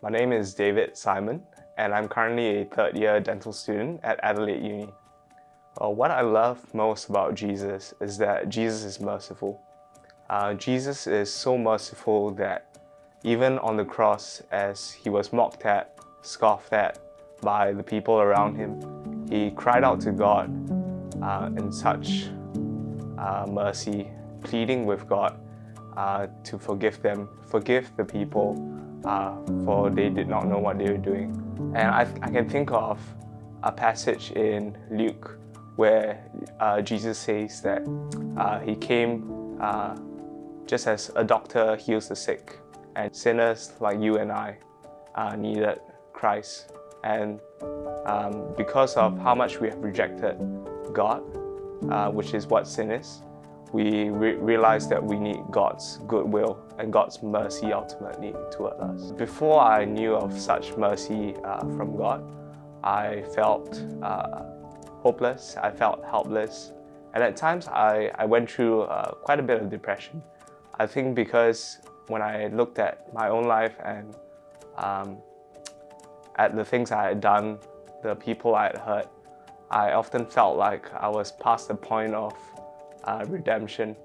My name is David Simon, and I'm currently a third-year dental student at Adelaide Uni. What I love most about Jesus is that Jesus is merciful. Jesus is so merciful that even on the cross, as he was mocked at, scoffed at by the people around him, he cried out to God in such mercy, pleading with God to forgive the people, for they did not know what they were doing. And I can think of a passage in Luke where Jesus says that he came just as a doctor heals the sick, and sinners like you and I needed Christ. And because of how much we have rejected God, which is what sin is, we realize that we need God's goodwill and God's mercy ultimately toward us. Before I knew of such mercy from God, I felt hopeless, I felt helpless, and at times I went through quite a bit of depression. I think because when I looked at my own life and at the things I had done, the people I had hurt, I often felt like I was past the point of redemption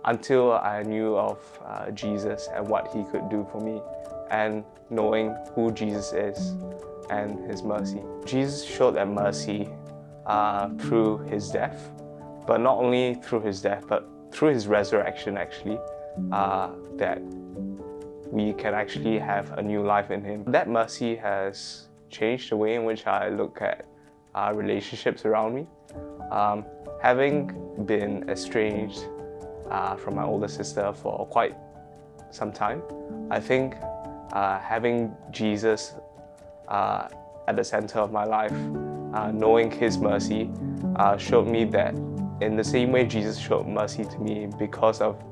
until I knew of Jesus and what he could do for me, and knowing who Jesus is and his mercy. Jesus showed that mercy through his death, but not only through his death, but through his resurrection actually, that we can actually have a new life in him. That mercy has changed the way in which I look at relationships around me. Having been estranged from my older sister for quite some time, I think having Jesus at the center of my life, knowing his mercy, showed me that in the same way Jesus showed mercy to me because of,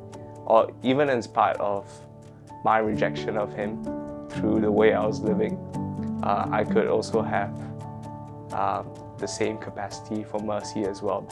or even in spite of my rejection of him through the way I was living, I could also have the same capacity for mercy as well.